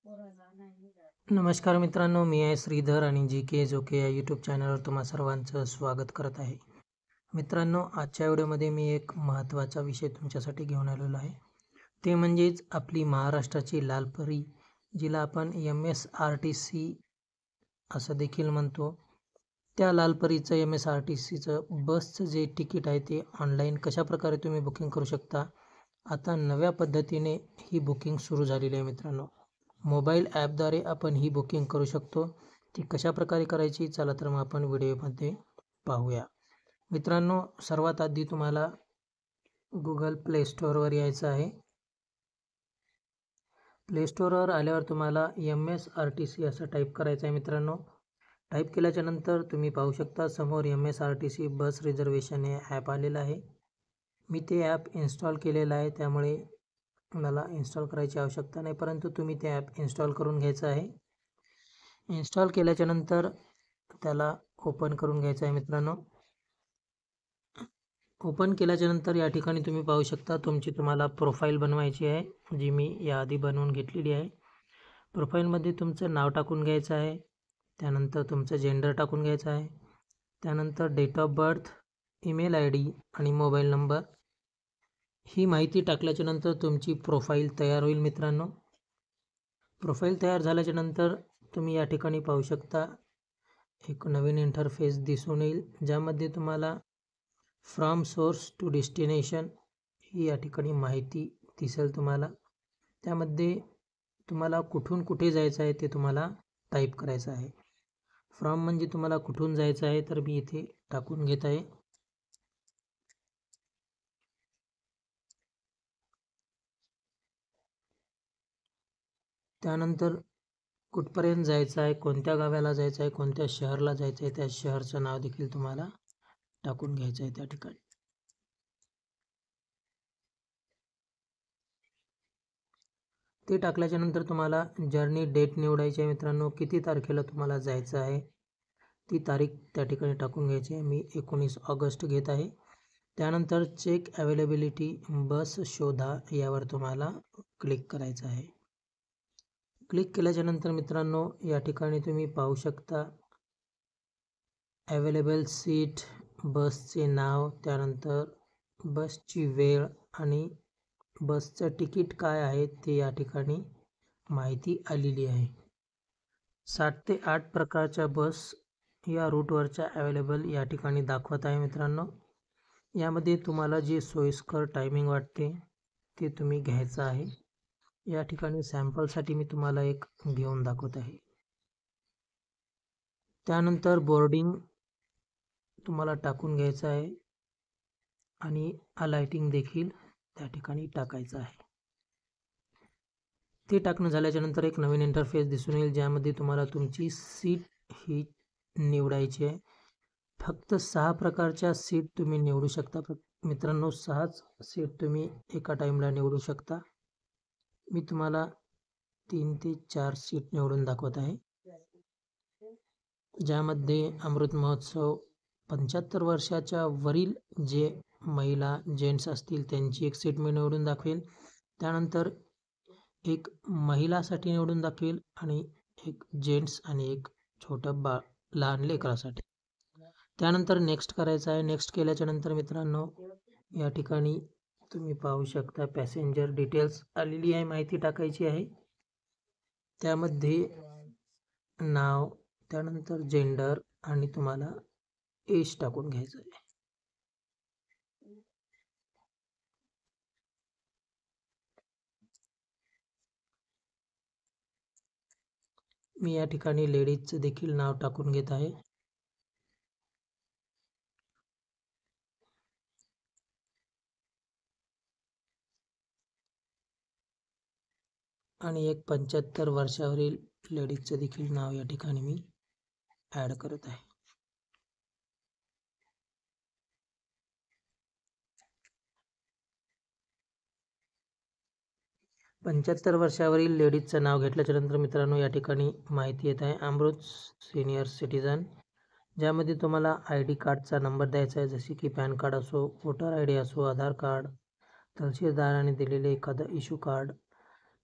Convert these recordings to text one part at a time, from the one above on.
नमस्कार मित्रांनो, मी आहे श्रीधर आणि जी के जो के या यूट्यूब चॅनलवर तुम्हा सर्वांचं स्वागत करत आहे. मित्रांनो, आजच्या व्हिडिओमध्ये मी एक महत्त्वाचा विषय तुमच्यासाठी घेऊन आलेलो आहे. ते म्हणजेच आपली महाराष्ट्राची लाल परी, जिला आपण MSRTC असं देखील म्हणतो. त्या लाल परीचं MSRTCचं बसचं जे तिकीट आहे ते ऑनलाईन कशाप्रकारे तुम्ही बुकिंग करू शकता. आता नव्या पद्धतीने ही बुकिंग सुरू झालेली आहे मित्रांनो. मोबाईल ॲपद्वारे आपण ही बुकिंग करू शकतो. ती कशाप्रकारे करायची, चला तर मग आपण व्हिडिओमध्ये पाहूया. मित्रांनो, सर्वात आधी तुम्हाला गुगल प्ले स्टोअरवर यायचं आहे. प्ले स्टोअरवर आल्यावर तुम्हाला MSRTC असं टाईप करायचं आहे मित्रांनो. टाईप केल्याच्या नंतर तुम्ही पाहू शकता समोर MSRTC बस रिझर्वेशन हे ॲप आलेलं आहे. मी ते ॲप इन्स्टॉल केलेलं आहे, त्यामुळे मला इन्स्टॉल करायची आवश्यकता नाही, परंतु तुम्ही ते ॲप इन्स्टॉल करून घ्यायचं आहे. इन्स्टॉल केल्याच्या नंतर त्याला ओपन करून घ्यायचं आहे मित्रांनो. ओपन केल्याच्या नंतर या ठिकाणी तुम्ही पाहू शकता तुम्हाला प्रोफाईल बनवायची आहे, जी मी याआधी बनवून घेतलेली आहे. प्रोफाईलमध्ये तुमचं नाव टाकून घ्यायचं आहे, त्यानंतर तुमचं जेंडर टाकून घ्यायचं आहे, त्यानंतर date of birth, email ID आणि मोबाईल नंबर ही माहिती टाकल्याच्या नंतर तुमची प्रोफाईल तयार होईल मित्रांनो. प्रोफाईल तयार झाल्याच्या नंतर तुम्ही या ठिकाणी पाहू शकता एक नवीन इंटरफेस दिसून येईल, ज्यामध्ये तुम्हाला फ्रॉम सोर्स टू डेस्टिनेशन ही या ठिकाणी माहिती दिसेल तुम्हाला. त्यामध्ये तुम्हाला कुठून कुठे जायचं आहे ते तुम्हाला टाईप करायचं आहे. फ्रॉम म्हणजे तुम्हाला कुठून जायचं आहे, तर मी इथे टाकून घेत आहे. त्यानंतर कुठपर्यंत जायचं आहे, कोणत्या गावाला जायचं आहे, कोणत्या शहराला जायचं आहे, त्या शहराचं नाव देखील तुम्हाला टाकून घ्यायचं आहे त्या ठिकाणी. ते टाकल्याच्या नंतर तुम्हाला जर्नी डेट निवडायची आहे मित्रांनो. किती तारखेला तुम्हाला जायचं आहे ती तारीख त्या ठिकाणी टाकून घ्यायची आहे. मी 19 ऑगस्ट घेत आहे. त्यानंतर चेक अवेलेबिलिटी बस शोधा यावर तुम्हाला क्लिक करायचं आहे. क्लिक केल्याच्या नंतर मित्रांनो या ठिकाणी तुम्ही पाहू शकता अवेलेबल सीट, बसचे नाव, त्यानंतर बसची वेळ आणि बसचं तिकीट काय आहे ते या ठिकाणी माहिती आलेली आहे. 7 ते 8 प्रकारच्या बस या रूटवरच्या अवेलेबल या ठिकाणी दाखवत आहे मित्रांनो. यामध्ये तुम्हाला जे सोयीस्कर टायमिंग वाटते ते तुम्ही घ्यायचं आहे. या ठिकाणी सॅम्पलसाठी मी तुम्हाला एक घेऊन दाखवत आहे. त्यानंतर बोर्डिंग तुम्हाला टाकून घ्यायचं आहे आणि अलाइटिंग देखील त्या ठिकाणी टाकायचं आहे. ते टाकणं झाल्याच्या नंतर एक नवीन इंटरफेस दिसून येईल, ज्यामध्ये तुम्हाला तुमची सीट ही निवडायची आहे. फक्त 6 प्रकारच्या सीट तुम्ही निवडू शकता मित्रांनो. 6च सीट तुम्ही एका टाईमला निवडू शकता. मी तुम्हाला 3 ते 4 सीट निवडून दाखवत आहे, ज्यामध्ये अमृत महोत्सव 75 वर्षाच्या वरील जे महिला जेंट्स असतील त्यांची एक सीट मी निवडून दाखवेल. त्यानंतर एक महिलासाठी निवडून दाखवेल आणि एक जेंट्स आणि एक छोटं बाळ लहान लेकरासाठी. त्यानंतर नेक्स्ट करायचं आहे. नेक्स्ट केल्याच्या नंतर मित्रांनो या ठिकाणी तुम्ही पाहू शकता पॅसेंजर डिटेल्स आलेली आहे, माहिती टाकायची आहे. त्यामध्ये नाव, त्यानंतर जेंडर आणि तुम्हाला एज टाकून घ्यायचं आहे. मी या ठिकाणी लेडीजचं देखील नाव टाकून घेत आहे. आणि एक 75 वर्षावरील लेडीजचं देखील नाव या ठिकाणी मी ॲड करत आहे. पंच्याहत्तर वर्षावरील लेडीजचं नाव घेतल्याच्या नंतर मित्रांनो या ठिकाणी माहिती येत आहे अमृत सिनियर सिटीजन, ज्यामध्ये तुम्हाला ID कार्डचा नंबर द्यायचा आहे, जसे की पॅन कार्ड असो, वोटर ID असो, आधार कार्ड, तहसीलदाराने दिलेले एखादं इश्यू कार्ड,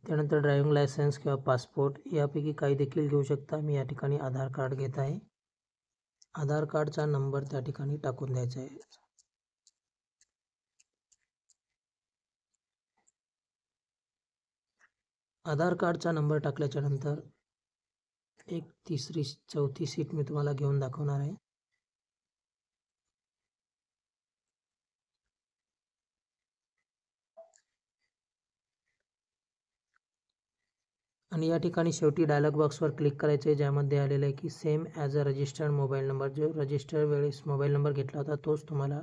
त्यानंतर ड्रायव्हिंग लायसन्स किंवा पासपोर्ट यापैकी काही देखील घेऊ शकता. मी या ठिकाणी आधार कार्ड घेत आहे. आधार कार्डचा नंबर त्या ठिकाणी टाकून द्यायचा आहे. आधार कार्डचा नंबर टाकल्याच्या नंतर एक तिसरी चौथी सीट मी तुम्हाला घेऊन दाखवणार आहे. आणि या ठिकाणी शेवटी डायलॉग बॉक्सवर क्लिक करायचं आहे, ज्यामध्ये आलेलं आहे की same as a registered mobile number. जो रजिस्टर वेळेस मोबाईल नंबर घेतला होता तोच तुम्हाला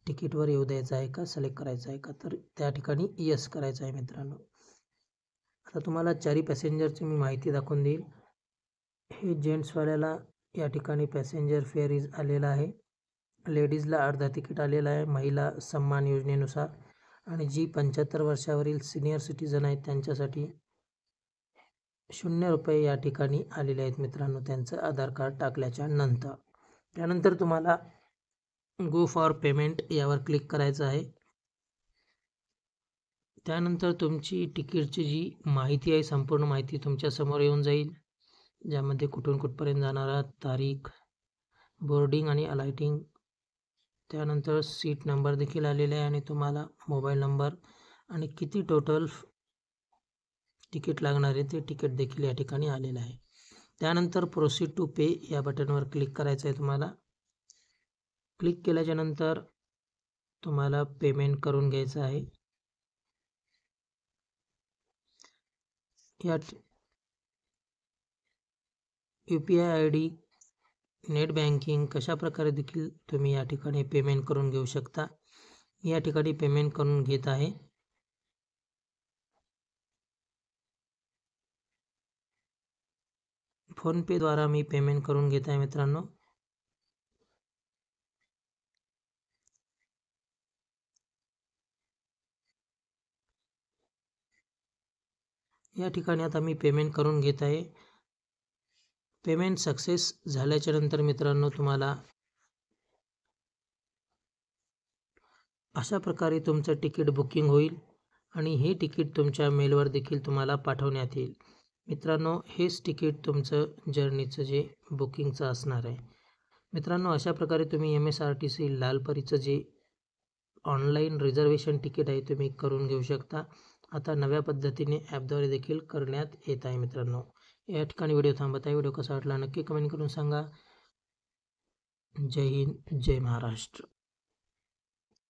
तिकीटवर येऊ द्यायचा आहे का, सिलेक्ट करायचा आहे का. तर त्या ठिकाणी येस करायचं आहे मित्रांनो. आता तुम्हाला 4 पॅसेंजरची मी माहिती दाखवून देईल. हे जेंट्सवाल्याला या ठिकाणी पॅसेंजर फेअर आलेला आहे. लेडीजला अर्धा तिकीट आलेलं आहे महिला सन्मान योजनेनुसार. आणि जी 75 वर्षावरील सिनियर सिटीजन आहेत त्यांच्यासाठी 0 रुपये या ठिकाणी आलेले आहेत मित्रांनो, त्यांचं आधार कार्ड टाकल्याच्या नंतर. त्यानंतर तुम्हाला गो फॉर पेमेंट यावर क्लिक करायचं आहे. त्यानंतर तुमची तिकीटची जी माहिती आहे संपूर्ण माहिती तुमच्यासमोर येऊन जाईल, ज्यामध्ये कुठून कुठपर्यंत जाणारा तारीख, बोर्डिंग आणि अलाइटिंग, त्यानंतर सीट नंबर देखील आलेला आहे आणि तुम्हाला मोबाईल नंबर आणि किती टोटल तिकीट लागणार आहे ते तिकीट देखील या ठिकाणी आलेलं आहे. त्यानंतर प्रोसीड टू पे या बटनवर क्लिक करायचं आहे तुम्हाला. क्लिक केल्याच्या नंतर तुम्हाला पेमेंट करून घ्यायचं आहे. या UPI ID, नेट बँकिंग कशा प्रकारे देखील तुम्ही या ठिकाणी पेमेंट करून घेऊ शकता. या ठिकाणी पेमेंट करून घेत आहे. फोनपेद्वारा मी पेमेंट करून घेत आहे मित्रांनो. या ठिकाणी आता मी पेमेंट करून घेत आहे. पेमेंट सक्सेस झाल्याच्या नंतर मित्रांनो तुम्हाला अशा प्रकारे तुमचं तिकीट बुकिंग होईल आणि हे तिकीट तुमच्या मेलवर देखील तुम्हाला पाठवण्यात येईल. मित्रांनो, हेच तिकीट तुमचं जर्नीचं जे बुकिंगचं असणार आहे. मित्रांनो, अशा प्रकारे तुम्ही MSRTC लालपरीचं जे ऑनलाईन रिझर्वेशन तिकीट आहे तुम्ही करून घेऊ शकता. आता नव्या पद्धतीने ॲपद्वारे देखील करण्यात येत आहे मित्रांनो. या ठिकाणी व्हिडिओ थांबत आहे. व्हिडिओ कसा वाटला नक्की कमेंट करून सांगा. जय हिंद, जय महाराष्ट्र.